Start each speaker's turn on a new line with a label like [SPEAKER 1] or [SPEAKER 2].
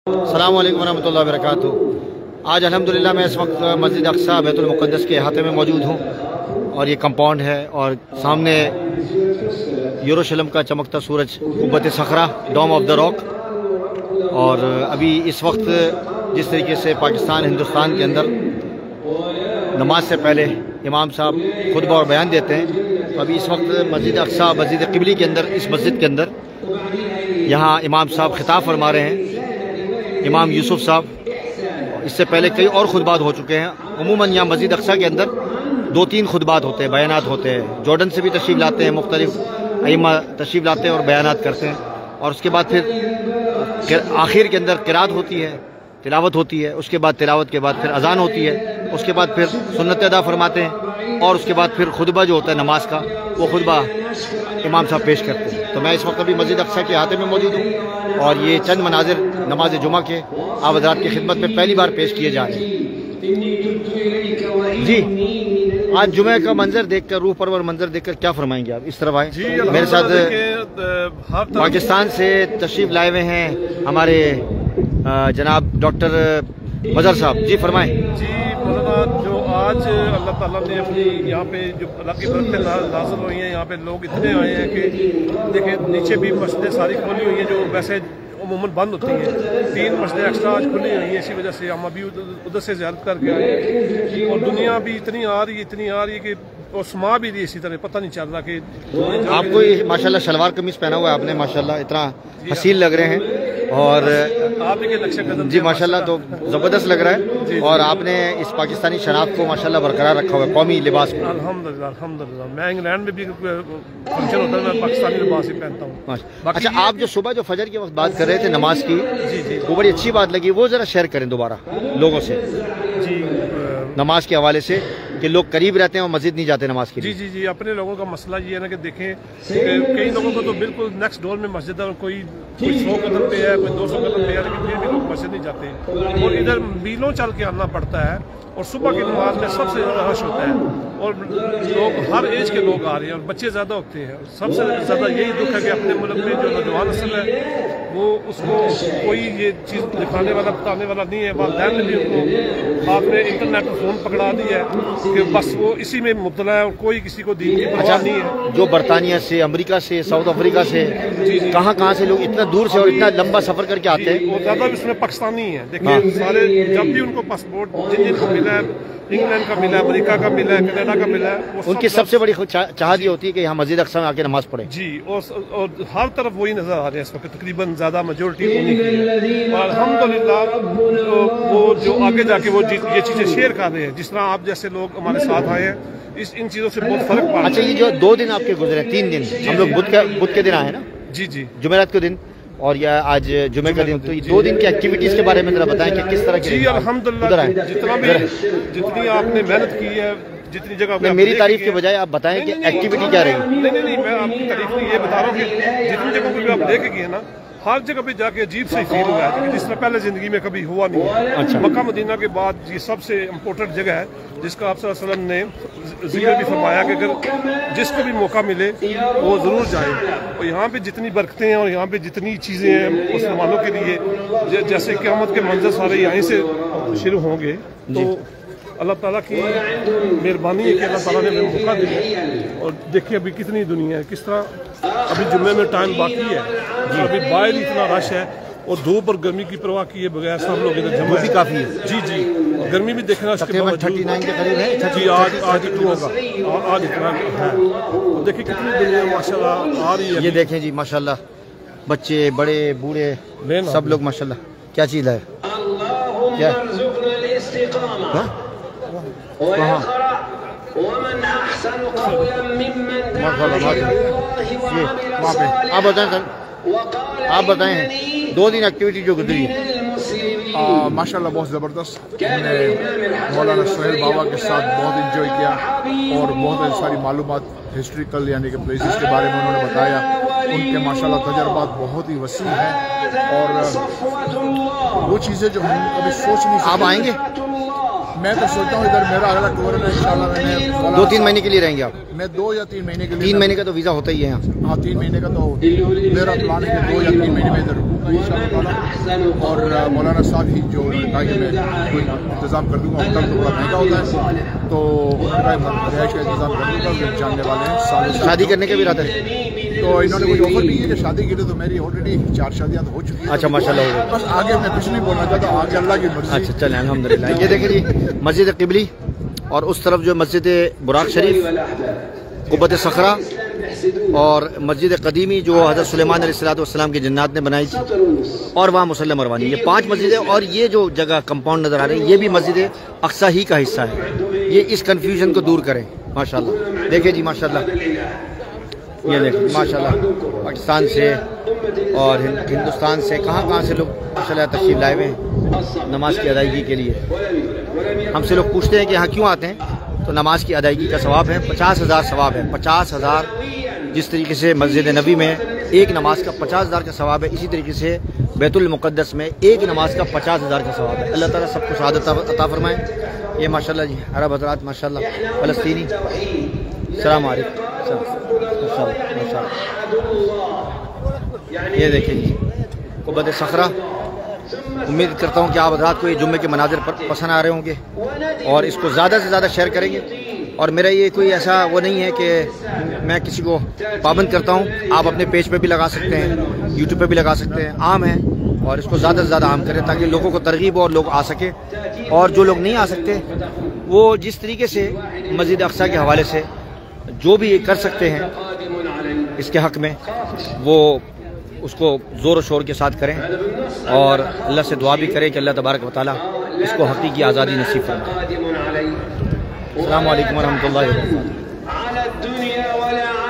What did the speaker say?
[SPEAKER 1] السلام علیکم ورحمۃ اللہ وبرکاتہ۔ آج الحمدللہ میں اس وقت مسجد اقصی بیت المقدس کے احاطے میں موجود ہوں، اور یہ کمپاؤنڈ ہے اور سامنے یروشلم کا چمکتا سورج، قبۃ صخرہ، ڈوم آف دا راک۔ اور ابھی اس وقت جس طریقے سے پاکستان ہندوستان کے اندر نماز سے پہلے امام صاحب خطبہ اور بیان دیتے ہیں، تو ابھی اس وقت مسجد اقصی، مسجد قبلی کے اندر، اس مسجد کے اندر یہاں امام صاحب خطاب فرما رہے ہیں۔ امام یوسف صاحب، اس سے پہلے کئی اور خطبات ہو چکے ہیں۔ عموماً یہاں مسجد اقصی کے اندر 2-3 خطبات ہوتے ہیں، بیانات ہوتے ہیں۔ جارڈن سے بھی تشریف لاتے ہیں، مختلف ائمہ تشریف لاتے ہیں اور بیانات کرتے ہیں، اور اس کے بعد پھر آخر کے اندر قرات ہوتی ہے، تلاوت ہوتی ہے، اس کے بعد تلاوت کے بعد پھر اذان ہوتی ہے، اس کے بعد پھر سنت ادا فرماتے ہیں، اور اس کے بعد پھر خطبہ جو ہوتا ہے نماز کا، وہ خطبہ امام صاحب پیش کرتے ہیں۔ تو میں اس وقت ابھی مسجد اقصی کے احاطے میں موجود ہوں، اور یہ چند مناظر نماز جمعہ کے آپ حضرات کی خدمت میں پہلی بار پیش کیے جا رہے ہیں۔ جی، آج جمعہ کا منظر دیکھ کر، روح پرور منظر دیکھ کر کیا فرمائیں گے آپ؟ اس طرف آئیں۔ میرے ساتھ پاکستان سے تشریف لائے ہوئے ہیں ہمارے جناب ڈاکٹر مظہر صاحب، جی فرمائیں۔
[SPEAKER 2] جی مولانا، جو آج اللہ تعالیٰ نے اپنی یہاں پہ جو اللہ کی برکتیں نازل ہوئی ہیں، یہاں پہ لوگ اتنے آئے ہیں کہ دیکھیں نیچے بھی مسجدیں ساری کھولی ہوئی ہیں جو ویسے عموماً بند ہوتی ہیں۔ 3 مسجدیں ایکسٹرا آج کھلی ہوئی ہیں، اسی وجہ سے ہم ابھی ادھر سے زیارت کر کے آئے ہیں، اور دنیا بھی اتنی آ رہی ہے کہ اور سما بھی رہی اسی طرح، پتہ نہیں چل رہا کہ
[SPEAKER 1] آپ کو ماشاءاللہ شلوار قمیص پہنا ہوا ہے آپ نے، ماشاءاللہ اتنا حسین لگ رہے ہیں، اور
[SPEAKER 2] آپ کے نقشہ قدم
[SPEAKER 1] جی ماشاءاللہ تو زبردست لگ رہا ہے، اور آپ نے اس پاکستانی شناخت کو ماشاءاللہ برقرار رکھا ہوا ہے، قومی لباس کو۔
[SPEAKER 2] الحمدللہ میں انگلینڈ میں بھی فنکشن ہوتا ہے، میں پاکستانی لباس ہی پہنتا ہوں۔
[SPEAKER 1] اچھا، آپ جو صبح جو فجر کے وقت بات کر رہے تھے نماز کی، وہ بڑی اچھی بات لگی، وہ ذرا شیئر کریں دوبارہ لوگوں سے،
[SPEAKER 2] جی
[SPEAKER 1] نماز کے حوالے سے، کہ لوگ قریب رہتے ہیں اور مسجد نہیں جاتے نماز کے لیے۔
[SPEAKER 2] جی اپنے لوگوں کا مسئلہ یہ ہے نا کہ دیکھیں کہ کئی لوگوں کو تو بالکل نیکسٹ ڈور میں مسجد ہے، اور کوئی 100 قدم پہ ہے، کوئی 200 قدم پہ ہے، لیکن پھر بھی لوگ مسجد نہیں جاتے، اور ادھر میلوں چل کے آنا پڑتا ہے، اور صبح کی نماز میں سب سے زیادہ رش ہوتا ہے، اور لوگ ہر ایج کے لوگ آ رہے ہیں، اور بچے زیادہ ہوتے ہیں۔ سب سے زیادہ یہی دکھ ہے کہ اپنے ملک میں جو نوجوان نسل ہے وہ اس کو کوئی یہ چیز دکھانے والا بتانے والا نہیں ہے۔ والدین نے بھی ان کو آپ نے انٹرنیٹ اور فون پکڑا دیا ہے کہ بس وہ اسی میں مبتلا ہے، اور کوئی کسی کو دین کی پرواہ نہیں ہے۔
[SPEAKER 1] جو برطانیہ سے، امریکہ سے، ساؤتھ افریقہ سے، کہاں سے لوگ اتنا دور سے اور اتنا لمبا سفر کر کے آتے ہیں،
[SPEAKER 2] اور زیادہ بھی اس میں پاکستانی ہیں۔ دیکھیں سارے جب بھی ان کو پاسپورٹ جن کو ملا ہے، انگلینڈ کا ملا ہے، امریکہ کا ملا ہے، کینیڈا کا ملا ہے،
[SPEAKER 1] ان کی سب سے بڑی چاہت یہ ہوتی ہے کہ یہاں مسجد اقصی میں آ کے نماز پڑھیں۔
[SPEAKER 2] جی، اور ہر طرف وہی نظر آ رہے ہیں اس وقت، تقریباً زیادہ میجورٹی انہیں کی ہے، اور الحمدللہ وہ جو آگے جا کے وہ یہ چیزیں شیئر کر رہے ہیں، جس طرح آپ جیسے لوگ ہمارے ساتھ آئے ہیں، ان چیزوں سے بہت فرق پڑا۔
[SPEAKER 1] اچھا، یہ جو 2 دن آپ کے گزرے، 3 دن، ہم لوگ بدھ کے دن آئے نا،
[SPEAKER 2] جی
[SPEAKER 1] جمعرات کے دن، اور یہ آج جمعہ کا دن، تو یہ 2 دن کی ایکٹیویٹیز کے بارے میں ذرا بتائیں کہ کس طرح کی؟
[SPEAKER 2] جی الحمدللہ، جتنی آپ نے محنت کی ہے، جتنی جگہ
[SPEAKER 1] میری تعریف کے بجائے آپ بتائیں کہ ایکٹیویٹی کیا رہی؟
[SPEAKER 2] نہیں، میں آپ کی تعریف نہیں یہ بتا رہا ہوں کہ جتنی جگہوں پہ بھی آپ لے کے گئے نا، ہر جگہ پہ جا کے عجیب سے فیل ہوا ہے، جس طرح پہلے زندگی میں کبھی ہوا نہیں ہے۔ مکہ مدینہ کے بعد یہ سب سے امپورٹنٹ جگہ ہے، جس کا آپ صلی اللہ علیہ وسلم نے ذکر بھی فرمایا کہ اگر جس کو بھی موقع ملے وہ ضرور جائے، اور یہاں پہ جتنی برکتیں ہیں اور یہاں پہ جتنی چیزیں ہیں مسلمانوں کے لیے، جیسے قیامت کے منظر سارے یہیں سے شروع ہوں گے، تو اللہ تعالیٰ کی مہربانی ہے کہ اللہ تعالیٰ نے ہمیں موقع دیا، اور دیکھیں ابھی کتنی دنیا ہے، کس طرح ابھی جمعے میں ٹائم باقی ہے، ابھی باہر اتنا رش ہے، اور دھوپ اور گرمی کی پرواہ کیے بغیر سب لوگ ادھر جمع بھی کافی ہے۔ جی گرمی بھی دیکھنا،
[SPEAKER 1] تقریباً 39 کے قریب ہے۔
[SPEAKER 2] جی آج 2 ہوگا، آج اتنا ہے، دیکھیں کتنی دنیا ماشاءاللہ آ رہی ہے۔
[SPEAKER 1] یہ دیکھیں جی ماشاءاللہ، بچے، بڑے، بوڑھے، سب لوگ ماشاءاللہ۔ کیا چیز ہے؟ کیا آپ بتائیں 2 دن ایکٹیویٹی جو گزری ہے؟
[SPEAKER 3] ماشاءاللہ بہت زبردست، ہم نے مولانا سہیل بابا کے ساتھ بہت انجوائے کیا، اور بہت ساری معلومات ہسٹوریکل یعنی کہ پلیسز کے بارے میں انہوں نے بتایا۔ ان کے ماشاءاللہ تجربات بہت ہی وسیع ہیں، اور وہ چیزیں جو ہم کبھی سوچ نہیں سکتے۔
[SPEAKER 1] آپ آئیں گے؟
[SPEAKER 3] میں تو سوچتا ہوں ادھر میرا اگلا ٹور ہے انشاءاللہ میں
[SPEAKER 1] 2-3 مہینے کے لیے رہیں گے آپ؟
[SPEAKER 3] میں 2 یا 3 مہینے کے لیے
[SPEAKER 1] 3 مہینے کا تو ویزا ہوتا ہی ہے یہاں؟
[SPEAKER 3] ہاں 3 مہینے کا تو میرا پلان ہے کہ 2 یا 3 مہینے میں ادھر رکوں گا انشاءاللہ تعالیٰ. اور مولانا صاحب ہی جو کہا کہ میں کوئی انتظام کر دوں گا، ہوٹل تو بڑا مہنگا ہوتا ہے تو ان کا رہائش کا انتظام کر دوں گا. وہ جاننے والے ہیں
[SPEAKER 1] شادی کرنے کا بھی ارادہ ہے
[SPEAKER 3] تو انہوں نے کوئی آفر نہیں ہے کہ شادی کے لیے تو میری آلریڈی 4 شادیاں تو ہو چکی ہیں.
[SPEAKER 1] اچھا ماشاء اللہ.
[SPEAKER 3] بس آگے میں کچھ نہیں بولنا چاہتا، آگے اللہ کی مرضی.
[SPEAKER 1] اچھا چلیں الحمدللہ. یہ دیکھیں جی مسجد قبلی اور اس طرف جو مسجد براق شریف، قبۃ صخرہ اور مسجد قدیمی جو حضرت سلیمان علیہ السلام کی جنات نے بنائی تھی، اور وہاں مصلی مروانی. یہ 5 مسجدیں اور یہ جو جگہ کمپاؤنڈ نظر آ رہی ہے یہ بھی مسجد اقصیٰ ہی کا حصہ ہے. یہ اس کنفیوژن کو دور کریں ماشاءاللہ. دیکھیں جی ماشاءاللہ، یہ دیکھیں ماشاءاللہ پاکستان سے اور ہندوستان سے کہاں سے لوگ ماشاءاللہ تشریف لائے ہوئے ہیں نماز کی ادائیگی کے لیے. ہم سے لوگ پوچھتے ہیں کہ یہاں کیوں آتے ہیں، تو نماز کی ادائیگی کا ثواب ہے. 50,000 ثواب ہے. 50,000 جس طریقے سے مسجد نبی میں ایک نماز کا 50,000 کا ثواب ہے، اسی طریقے سے بیت المقدس میں ایک نماز کا 50,000 کا ثواب ہے. اللہ تعالیٰ سب کو سعادت عطا فرمائے. یہ ماشاءاللہ جی عرب حضرات ماشاءاللہ فلسطینی. السلام علیکم. یہ دیکھیں جی قبۃ صخرہ. امید کرتا ہوں کہ آپ حضرات کو یہ جمعے کے مناظر پسند آ رہے ہوں گے اور اس کو زیادہ سے زیادہ شیئر کریں گے. اور میرا یہ کوئی ایسا وہ نہیں ہے کہ میں کسی کو پابند کرتا ہوں. آپ اپنے پیج پہ بھی لگا سکتے ہیں، یوٹیوب پہ بھی لگا سکتے ہیں، عام ہے. اور اس کو زیادہ سے زیادہ عام کریں تاکہ لوگوں کو ترغیب ہو اور لوگ آ سکے. اور جو لوگ نہیں آ سکتے وہ جس طریقے سے مسجد اقصیٰ کے حوالے سے جو بھی کر سکتے ہیں اس کے حق میں وہ اس کو زور و شور کے ساتھ کریں اور اللہ سے دعا بھی کریں کہ اللہ تبارک و تعالیٰ اس کو حقیقی آزادی نصیب فرمائے. السلام علیکم ورحمۃ اللہ وبرکاتہ.